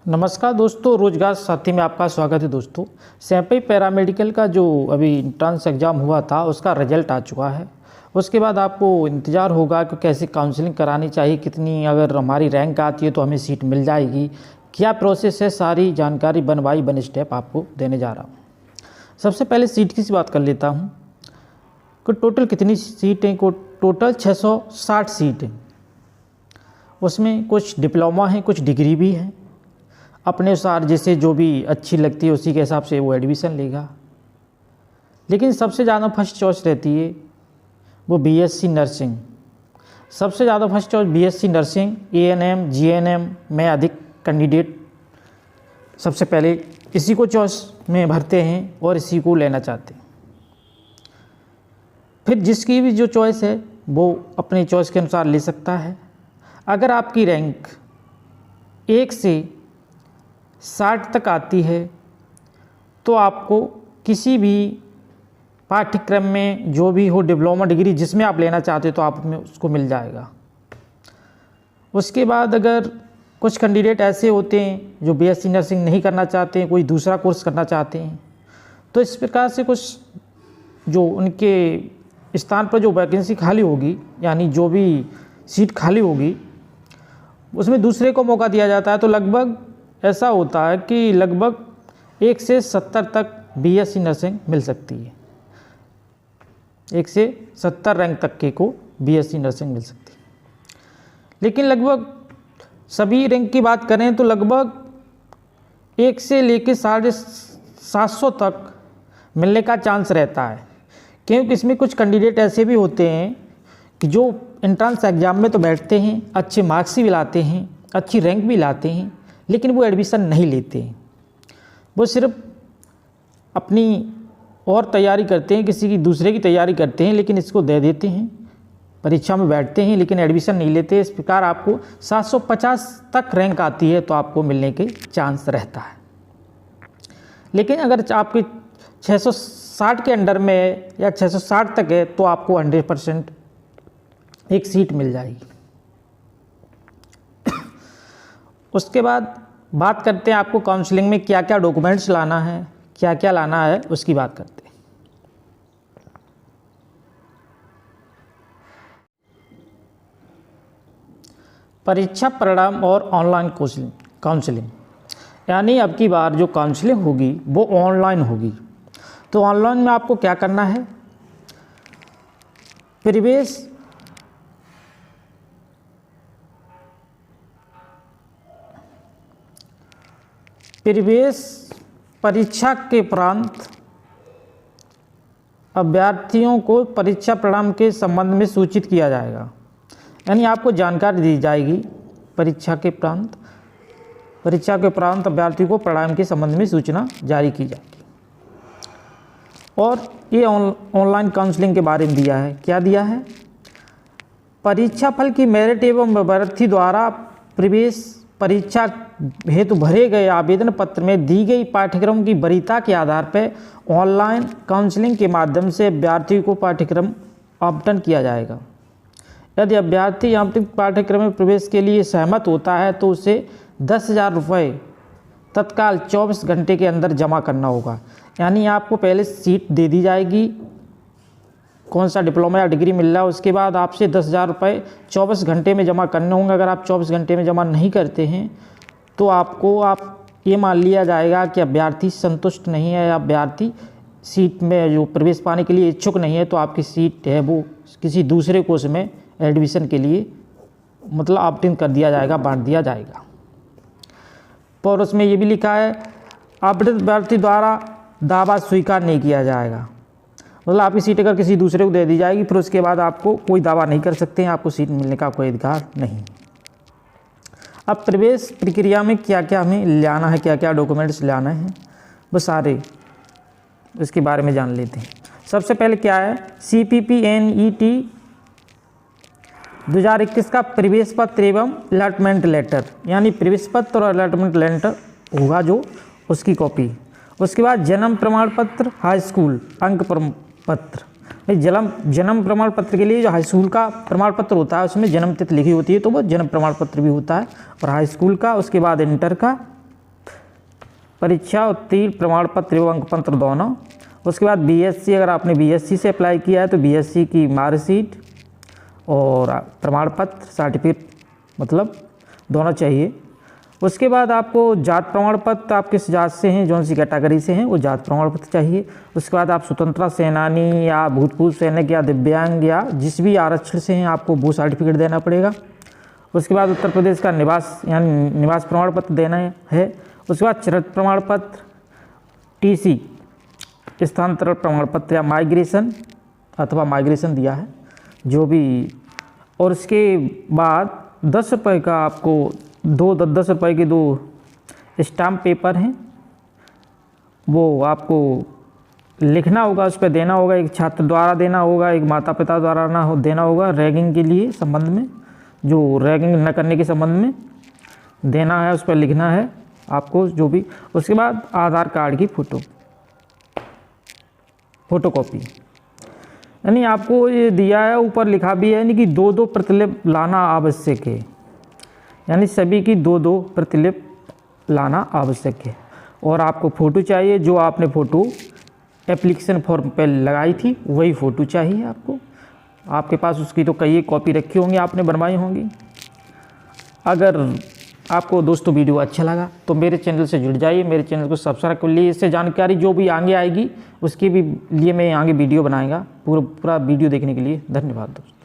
नमस्कार दोस्तों, रोजगार साथी में आपका स्वागत है। दोस्तों, सैंपई पैरामेडिकल का जो अभी इंट्रेंस एग्ज़ाम हुआ था उसका रिजल्ट आ चुका है। उसके बाद आपको इंतज़ार होगा कि कैसे काउंसलिंग करानी चाहिए, कितनी अगर हमारी रैंक आती है तो हमें सीट मिल जाएगी, क्या प्रोसेस है, सारी जानकारी वन स्टेप आपको देने जा रहा हूँ। सबसे पहले सीट की बात कर लेता हूँ कि टोटल कितनी सीटें को टोटल 660 सीट हैं। उसमें कुछ डिप्लोमा हैं, कुछ डिग्री भी हैं। अपने अनुसार जैसे जो भी अच्छी लगती है उसी के हिसाब से वो एडमिशन लेगा। लेकिन सबसे ज़्यादा फर्स्ट चॉइस रहती है वो बीएससी नर्सिंग। सबसे ज़्यादा first choice BSc nursing, ANM, GNM में अधिक कैंडिडेट सबसे पहले इसी को चॉइस में भरते हैं और इसी को लेना चाहते हैं। फिर जिसकी भी जो चॉइस है वो अपनी चॉइस के अनुसार ले सकता है। अगर आपकी रैंक 1 से 60 तक आती है तो आपको किसी भी पाठ्यक्रम में जो भी हो, डिप्लोमा डिग्री जिसमें आप लेना चाहते हो तो आप में उसको मिल जाएगा। उसके बाद अगर कुछ कैंडिडेट ऐसे होते हैं जो बीएससी नर्सिंग नहीं करना चाहते हैं, कोई दूसरा कोर्स करना चाहते हैं, तो इस प्रकार से कुछ जो उनके स्थान पर जो वैकेंसी खाली होगी, यानी जो भी सीट खाली होगी उसमें दूसरे को मौका दिया जाता है। तो लगभग ऐसा होता है कि लगभग 1 से 70 तक बीएससी नर्सिंग मिल सकती है। 1 से 70 रैंक तक के को बीएससी नर्सिंग मिल सकती है। लेकिन लगभग सभी रैंक की बात करें तो लगभग 1 से लेकर 750 तक मिलने का चांस रहता है, क्योंकि इसमें कुछ कैंडिडेट ऐसे भी होते हैं कि जो एंट्रेंस एग्ज़ाम में तो बैठते हैं, अच्छे मार्क्स भी लाते हैं, अच्छी रैंक भी लाते हैं, लेकिन वो एडमिशन नहीं लेते हैं। वो सिर्फ अपनी और तैयारी करते हैं, किसी की दूसरे की तैयारी करते हैं, लेकिन इसको दे देते हैं, परीक्षा में बैठते हैं लेकिन एडमिशन नहीं लेते। इस प्रकार आपको 750 तक रैंक आती है तो आपको मिलने के चांस रहता है। लेकिन अगर आपके 660 के अंडर में या 660 तक है तो आपको 100% एक सीट मिल जाएगी। उसके बाद बात करते हैं आपको काउंसलिंग में क्या क्या डॉक्यूमेंट्स लाना है, क्या क्या लाना है, उसकी बात करते हैं। परीक्षा परिणाम और ऑनलाइन काउंसलिंग, यानी अब की बार जो काउंसलिंग होगी वो ऑनलाइन होगी। तो ऑनलाइन में आपको क्या करना है, प्रवेश परीक्षा के उपरांत अभ्यर्थियों को परीक्षा परिणाम के संबंध में सूचित किया जाएगा। यानी आपको जानकारी दी जाएगी परीक्षा के उपरांत अभ्यर्थी को परिणाम के संबंध में सूचना जारी की जाएगी। और ये ऑनलाइन काउंसलिंग के बारे में दिया है। क्या दिया है, परीक्षा फल की मेरिट एवं अभ्यर्थी द्वारा प्रवेश परीक्षा हेतु भरे गए आवेदन पत्र में दी गई पाठ्यक्रम की वरीयता के आधार पर ऑनलाइन काउंसलिंग के माध्यम से अभ्यर्थी को पाठ्यक्रम आवंटन किया जाएगा। यदि अभ्यर्थी आवंटित पाठ्यक्रम में प्रवेश के लिए सहमत होता है तो उसे 10,000 रुपये तत्काल 24 घंटे के अंदर जमा करना होगा। यानी आपको पहले सीट दे दी जाएगी, कौन सा डिप्लोमा या डिग्री मिल रहा है, उसके बाद आपसे 10,000 रुपये 24 घंटे में जमा करने होंगे। अगर आप 24 घंटे में जमा नहीं करते हैं तो आप ये मान लिया जाएगा कि अभ्यर्थी संतुष्ट नहीं है या अभ्यर्थी सीट में जो प्रवेश पाने के लिए इच्छुक नहीं है, तो आपकी सीट है वो किसी दूसरे कोर्स में एडमिशन के लिए मतलब आवंटित कर दिया जाएगा, बांट दिया जाएगा। और उसमें ये भी लिखा है, आवंटित अभ्यर्थी द्वारा दावा स्वीकार नहीं किया जाएगा। मतलब आपकी सीट अगर किसी दूसरे को दे दी जाएगी फिर उसके बाद आपको कोई दावा नहीं कर सकते हैं, आपको सीट मिलने का कोई अधिकार नहीं। अब प्रवेश प्रक्रिया में क्या क्या हमें लाना है, क्या क्या डॉक्यूमेंट्स लाना है, वो सारे इसके बारे में जान लेते हैं। सबसे पहले क्या है, CPPNET 2021 का प्रवेश पत्र एवं अलॉटमेंट लेटर, यानी प्रवेश पत्र और अलॉटमेंट लेटर होगा जो उसकी कॉपी। उसके बाद जन्म प्रमाण पत्र, हाई स्कूल अंक पत्र। जन्म प्रमाण पत्र के लिए जो हाई स्कूल का प्रमाण पत्र होता है उसमें जन्म तिथि लिखी होती है तो वो जन्म प्रमाण पत्र भी होता है, और हाई स्कूल का, उसके बाद इंटर का, परीक्षा उत्तीर्ण प्रमाण पत्र एवं अंक पत्र दोनों। उसके बाद बीएससी, अगर आपने बीएससी से अप्लाई किया है तो बीएससी की मार्कशीट और प्रमाण पत्र सर्टिफिकेट मतलब दोनों चाहिए। उसके बाद आपको जात प्रमाण पत्र, आप किस जात से हैं, कौन सी कैटेगरी से हैं, वो जात प्रमाण पत्र चाहिए। उसके बाद आप स्वतंत्रता सेनानी या भूतपूर्व सैनिक या दिव्यांग या जिस भी आरक्षण से हैं आपको वो सर्टिफिकेट देना पड़ेगा। उसके बाद उत्तर प्रदेश का निवास यानी निवास प्रमाण पत्र देना है। उसके बाद चरित्र प्रमाण पत्र, टीसी स्थानांतरण प्रमाण पत्र या माइग्रेशन अथवा माइग्रेशन दिया है जो भी। और उसके बाद 10 रुपये का आपको 10 रुपये के 2 स्टाम्प पेपर हैं, वो आपको लिखना होगा, उस पर देना होगा। एक छात्र द्वारा देना होगा, एक माता पिता द्वारा देना होगा। रैगिंग के लिए संबंध में, जो रैगिंग न करने के संबंध में देना है, उस पर लिखना है आपको जो भी। उसके बाद आधार कार्ड की फोटोकॉपी, यानी आपको ये दिया है, ऊपर लिखा भी है यानी कि 2 प्रतिलिपि लाना आवश्यक है, यानी सभी की 2 प्रतिलिपि लाना आवश्यक है। और आपको फ़ोटो चाहिए, जो आपने फ़ोटो एप्लीकेशन फॉर्म पे लगाई थी वही फ़ोटो चाहिए आपको। आपके पास उसकी तो कई कॉपी रखी होंगी, आपने बनवाई होंगी। अगर आपको दोस्तों वीडियो अच्छा लगा तो मेरे चैनल से जुड़ जाइए, मेरे चैनल को सब्सक्राइब कर लीजिए। इससे जानकारी जो भी आगे आएगी उसके भी लिए मैं आगे वीडियो बनाएगा। पूरा वीडियो देखने के लिए धन्यवाद दोस्तों।